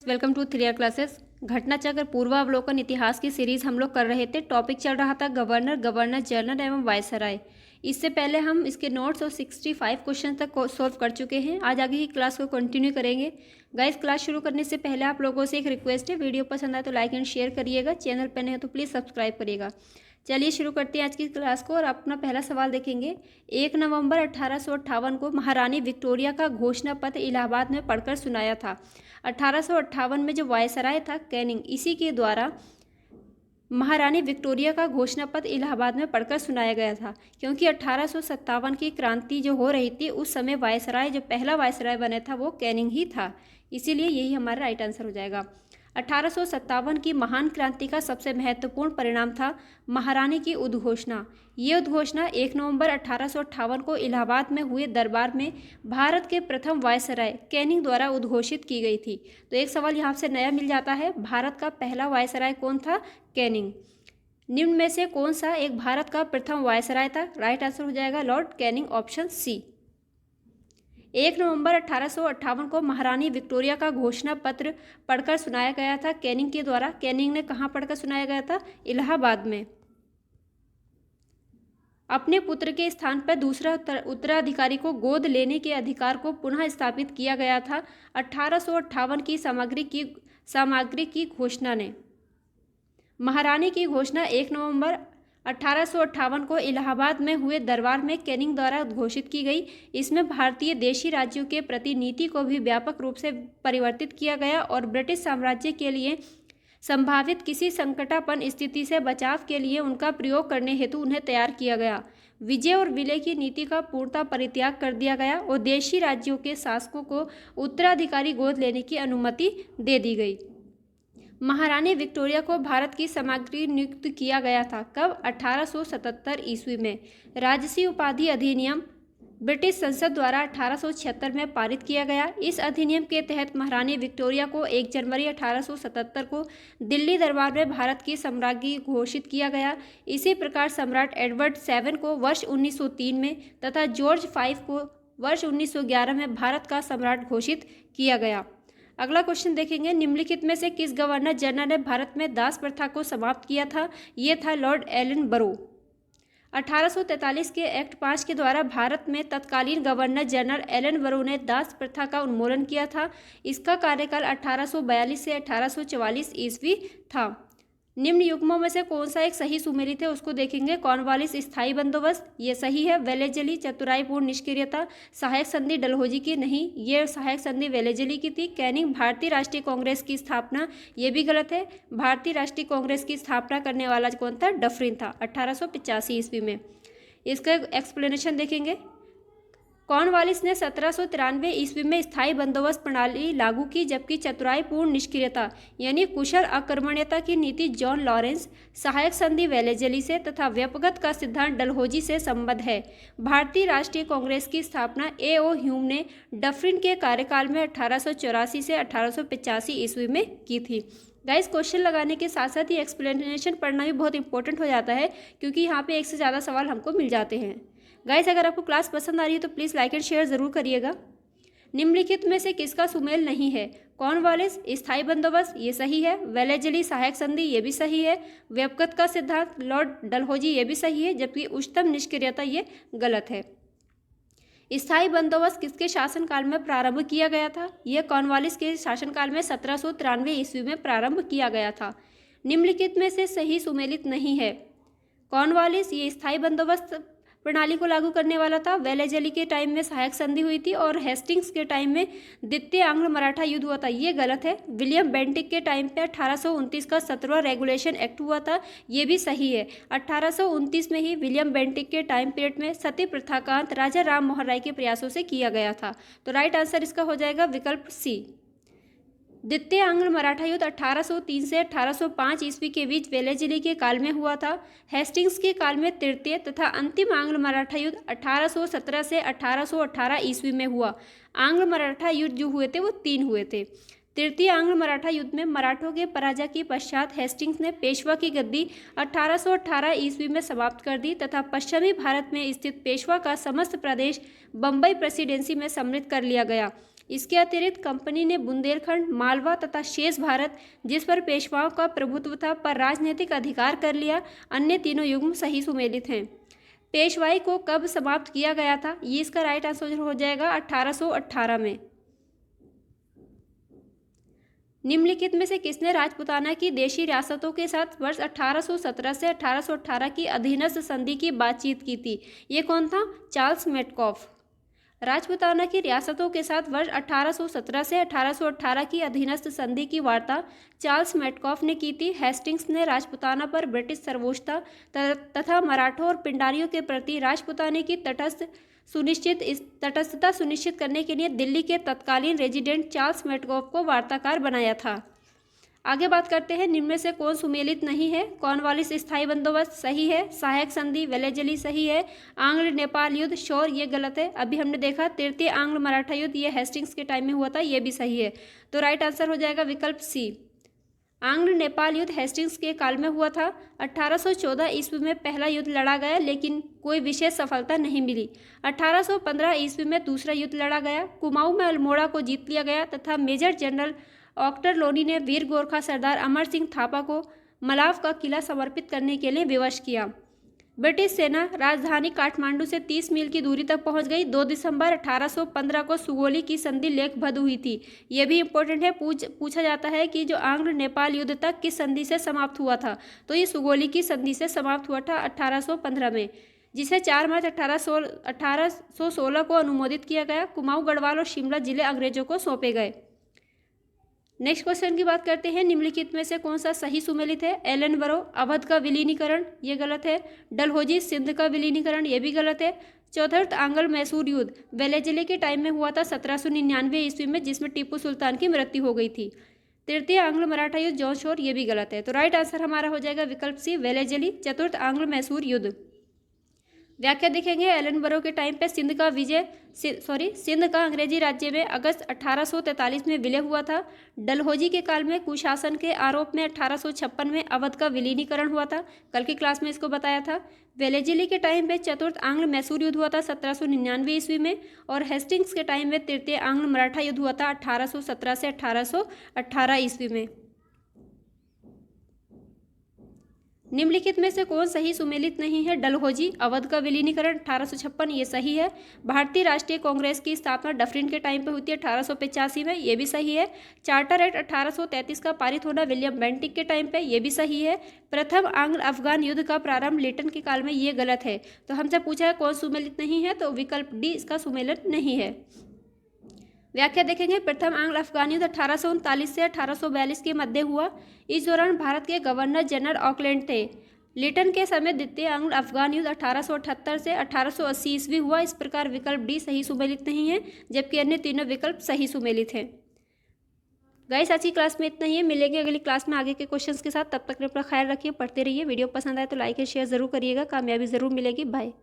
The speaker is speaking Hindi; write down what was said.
Welcome to 3 classes. घटनाचक्र पूर्वावलोकन इतिहास की सीरीज हम लोग कर रहे थे। टॉपिक चल रहा था गवर्नर, गवर्नर जनरल एवं वायसराय। इससे पहले हम इसके नोट्स और 65 क्वेश्चन तक सॉल्व कर चुके हैं। आज आगे की क्लास को कंटिन्यू करेंगे। गाइस, क्लास शुरू करने से पहले आप लोगों से एक रिक्वेस्ट है, वीडियो पसंद आए तो लाइक एंड शेयर करिएगा। चैनल पर नए हो तो प्लीज़ सब्सक्राइब करिएगा। चलिए शुरू करते हैं आज की क्लास को और अपना पहला सवाल देखेंगे। 1 नवंबर 1858 को महारानी विक्टोरिया का घोषणा पत्र इलाहाबाद में पढ़कर सुनाया था। 1858 में जो वायसराय था कैनिंग, इसी के द्वारा महारानी विक्टोरिया का घोषणा पत्र इलाहाबाद में पढ़कर सुनाया गया था। क्योंकि 1857 की क्रांति जो हो रही थी उस समय वायसराय, जो पहला वायसराय बना था वो कैनिंग ही था, इसीलिए यही हमारा राइट आंसर हो जाएगा। 1857 की महान क्रांति का सबसे महत्वपूर्ण परिणाम था महारानी की उद्घोषणा। ये उद्घोषणा 1 नवंबर 1858 को इलाहाबाद में हुए दरबार में भारत के प्रथम वायसराय कैनिंग द्वारा उद्घोषित की गई थी। तो एक सवाल यहाँ से नया मिल जाता है, भारत का पहला वायसराय कौन था? कैनिंग। निम्न में से कौन सा एक भारत का प्रथम वायसराय था? राइट आंसर हो जाएगा लॉर्ड कैनिंग, ऑप्शन सी। 1 नवंबर 1858 को महारानी विक्टोरिया का घोषणा पत्र पढ़कर सुनाया गया था कैनिंग के द्वारा। कैनिंग ने कहाँ पढ़कर सुनाया गया था? इलाहाबाद में। अपने पुत्र के स्थान पर दूसरा उत्तराधिकारी को गोद लेने के अधिकार को पुनः स्थापित किया गया था 1858 की सामग्री की घोषणा ने। महारानी की घोषणा 1 नवंबर 1858 को इलाहाबाद में हुए दरबार में कैनिंग द्वारा उद्घोषित की गई। इसमें भारतीय देशी राज्यों के प्रति नीति को भी व्यापक रूप से परिवर्तित किया गया और ब्रिटिश साम्राज्य के लिए संभावित किसी संकटापन्न स्थिति से बचाव के लिए उनका प्रयोग करने हेतु उन्हें तैयार किया गया। विजय और विलय की नीति का पूर्णतः परित्याग कर दिया गया और देशी राज्यों के शासकों को उत्तराधिकारी गोद लेने की अनुमति दे दी गई। महारानी विक्टोरिया को भारत की सामग्री नियुक्त किया गया था। कब? 1877 ईस्वी में। राजसी उपाधि अधिनियम ब्रिटिश संसद द्वारा 1876 में पारित किया गया। इस अधिनियम के तहत महारानी विक्टोरिया को 1 जनवरी 1877 को दिल्ली दरबार में भारत की सम्राज्ञी घोषित किया गया। इसी प्रकार सम्राट एडवर्ड 7 को वर्ष 1903 में तथा जॉर्ज 5 को वर्ष 1911 में भारत का सम्राट घोषित किया गया। अगला क्वेश्चन देखेंगे। निम्नलिखित में से किस गवर्नर जनरल ने भारत में दास प्रथा को समाप्त किया था? ये था लॉर्ड एलन बरो। 1843 के एक्ट 5 के द्वारा भारत में तत्कालीन गवर्नर जनरल एलन बरो ने दास प्रथा का उन्मूलन किया था। इसका कार्यकाल 1842 से 1844 ईस्वी था। निम्न युग्मों में से कौन सा एक सही सुमेलित है उसको देखेंगे। कॉर्नवालिस स्थायी बंदोबस्त, ये सही है। वेलेजली चतुराईपूर्ण निष्क्रियता, सहायक संधि डलहौजी की नहीं, ये सहायक संधि वेलेजली की थी। कैनिंग भारतीय राष्ट्रीय कांग्रेस की स्थापना, ये भी गलत है। भारतीय राष्ट्रीय कांग्रेस की स्थापना करने वाला कौन था? डफरिन था 1885 ईस्वी में। इसका एक्सप्लेनेशन देखेंगे। कॉर्नवालिस ने 1793 ईस्वी में स्थायी बंदोबस्त प्रणाली लागू की, जबकि चतुराईपूर्ण निष्क्रियता यानी कुशल आक्रमणीयता की नीति जॉन लॉरेंस, सहायक संधि वेलेजली से तथा व्यपगत का सिद्धांत डलहौजी से संबद्ध है। भारतीय राष्ट्रीय कांग्रेस की स्थापना A.O. ह्यूम ने डफरिन के कार्यकाल में 1884 से 1885 ईस्वी में की थी। गाइस, क्वेश्चन लगाने के साथ साथ ही एक्सप्लेनेशन पढ़ना भी बहुत इंपॉर्टेंट हो जाता है, क्योंकि यहाँ पे एक से ज़्यादा सवाल हमको मिल जाते हैं। गाइस, अगर आपको क्लास पसंद आ रही है तो प्लीज़ लाइक एंड शेयर ज़रूर करिएगा। निम्नलिखित में से किसका सुमेल नहीं है? कॉर्नवालिस स्थायी बंदोबस्त, ये सही है। वेलेजली सहायक संधि, ये भी सही है। व्यपगत का सिद्धांत लॉर्ड डलहौजी, ये भी सही है। जबकि उच्चतम निष्क्रियता ये गलत है। स्थायी बंदोबस्त किसके शासनकाल में प्रारंभ किया गया था? यह कॉर्नवालिस के शासनकाल में 1793 ईस्वी में प्रारंभ किया गया था। निम्नलिखित में से सही सुमेलित नहीं है। कॉर्नवालिस ये स्थायी बंदोबस्त प्रणाली को लागू करने वाला था। वेलेजली के टाइम में सहायक संधि हुई थी और हेस्टिंग्स के टाइम में द्वितीय आंग्ल मराठा युद्ध हुआ था, ये गलत है। विलियम बेंटिक के टाइम पे 1829 का 17वां रेगुलेशन एक्ट हुआ था, ये भी सही है। 1829 में ही विलियम बेंटिक के टाइम पीरियड में सती प्रथा का अंत राजा राम मोहन राय के प्रयासों से किया गया था। तो राइट आंसर इसका हो जाएगा विकल्प सी। द्वितीय आंग्ल मराठा युद्ध 1803 से 1805 ईस्वी के बीच वेलेजली के काल में हुआ था। हेस्टिंग्स के काल में तृतीय तथा अंतिम आंग्ल मराठा युद्ध 1817 से 1818 ईस्वी में हुआ। आंग्ल मराठा युद्ध जो हुए थे वो 3 हुए थे। तृतीय आंग्ल मराठा युद्ध में मराठों के पराजय के पश्चात हेस्टिंग्स ने पेशवा की गद्दी 1818 ईस्वी में समाप्त कर दी तथा पश्चिमी भारत में स्थित पेशवा का समस्त प्रदेश बम्बई प्रेसिडेंसी में सम्मिलित कर लिया गया। इसके अतिरिक्त कंपनी ने बुंदेलखंड, मालवा तथा शेष भारत, जिस पर पेशवाओं का प्रभुत्व था, पर राजनीतिक अधिकार कर लिया। अन्य तीनों युग्म सही सुमेलित हैं। पेशवाई को कब समाप्त किया गया था? ये इसका राइट आंसर हो जाएगा 1818 में। निम्नलिखित में से किसने राजपूताना की देशी रियासतों के साथ वर्ष 1817 से 1818 की अधीनस्थ संधि की बातचीत की थी? ये कौन था? Charles Metcalfe. राजपूताना की रियासतों के साथ वर्ष 1817 से 1818 की अधीनस्थ संधि की वार्ता चार्ल्स मेटकॉफ ने की थी। हेस्टिंग्स ने राजपूताना पर ब्रिटिश सर्वोच्चता तथा मराठों और पिंडारियों के प्रति राजपूताना की तटस्थता सुनिश्चित करने के लिए दिल्ली के तत्कालीन रेजिडेंट चार्ल्स मेटकॉफ को वार्ताकार बनाया था। आगे बात करते हैं, निम्न में से कौन सुमेलित नहीं है? कॉर्नवालिस स्थायी बंदोबस्त सही है। सहायक संधि वेलेजली सही है। आंग्ल नेपाल युद्ध शोर ये गलत है। अभी हमने देखा तृतीय आंग्ल मराठा युद्ध ये हेस्टिंग्स के टाइम में हुआ था, ये भी सही है। तो राइट आंसर हो जाएगा विकल्प सी। आंग्ल नेपाल युद्ध हेस्टिंग्स के काल में हुआ था। 1814 ईस्वी में पहला युद्ध लड़ा गया, लेकिन कोई विशेष सफलता नहीं मिली। 1815 ईस्वी में दूसरा युद्ध लड़ा गया। कुमाऊं में अल्मोड़ा को जीत लिया गया तथा मेजर जनरल ऑक्टरलोनी ने वीर गोरखा सरदार अमर सिंह थापा को मलाव का किला समर्पित करने के लिए विवश किया। ब्रिटिश सेना राजधानी काठमांडू से 30 मील की दूरी तक पहुंच गई। 2 दिसंबर 1815 को सुगोली की संधि लेखबद्ध हुई थी। यह भी इंपॉर्टेंट है, पूछा जाता है कि जो आंग्ल नेपाल युद्ध तक किस संधि से समाप्त हुआ था? तो ये सुगोली की संधि से समाप्त हुआ था 1815 में, जिसे 4 मार्च 1816 को अनुमोदित किया गया। कुमाऊं, गढ़वाल और शिमला जिले अंग्रेजों को सौंपे गए। नेक्स्ट क्वेश्चन की बात करते हैं, निम्नलिखित में से कौन सा सही सुमेलित है? एलनबरो अवध का विलीनीकरण ये गलत है। डलहौजी सिंध का विलीनीकरण ये भी गलत है। चौथर्थ आंग्ल मैसूर युद्ध वेलेजली के टाइम में हुआ था 1799 ईस्वी में, जिसमें टीपू सुल्तान की मृत्यु हो गई थी। तृतीय आंग्ल मराठा युद्ध जौनशोर ये भी गलत है। तो राइट आंसर हमारा हो जाएगा विकल्प सी वेलेजली। चतुर्थ आंग्ल मैसूर युद्ध। व्याख्या देखेंगे, एलनबरो के टाइम पे सिंध का अंग्रेजी राज्य में अगस्त 1843 में विलय हुआ था। डलहौजी के काल में कुशासन के आरोप में 1856 में अवध का विलीनीकरण हुआ था। कल की क्लास में इसको बताया था। वेलेजली के टाइम पे चतुर्थ आंग्ल मैसूर युद्ध हुआ था 1799 ईस्वी में, और हेस्टिंग्स के टाइम में तृतीय आंग्ल मराठा युद्ध हुआ था 1817 से 1818 ईस्वी में। निम्नलिखित में से कौन सही सुमेलित नहीं है? डलहौजी अवध का विलीनीकरण 1856 ये सही है। भारतीय राष्ट्रीय कांग्रेस की स्थापना डफरिन के टाइम पे हुई थी 1885 में, ये भी सही है। चार्टर एक्ट 1833 का पारित होना विलियम बेंटिक के टाइम पे, ये भी सही है। प्रथम आंग्ल अफगान युद्ध का प्रारंभ लिटन के काल में, ये गलत है। तो हमसे पूछा है कौन सुमेलित नहीं है, तो विकल्प डी इसका सुमेलित नहीं है। व्याख्या देखेंगे, प्रथम आंग्ल अफगान युद्ध 1839 से 1842 के मध्य हुआ। इस दौरान भारत के गवर्नर जनरल ऑकलैंड थे। लिटन के समय द्वितीय आंग्ल अफगान युद्ध 1878 से 1880 ईस्वी हुआ। इस प्रकार विकल्प डी सही सुमेलित नहीं है, जबकि अन्य तीनों विकल्प सही सुमेलित हैं। गाइस, आज की क्लास में इतना ही है। मिलेंगे अगली क्लास में आगे के क्वेश्चंस के साथ। तब तक अपना ख्याल रखिए, पढ़ते रहिए। वीडियो पसंद आए तो लाइक और शेयर जरूर करिएगा। कामयाबी जरूर मिलेगी। बाय।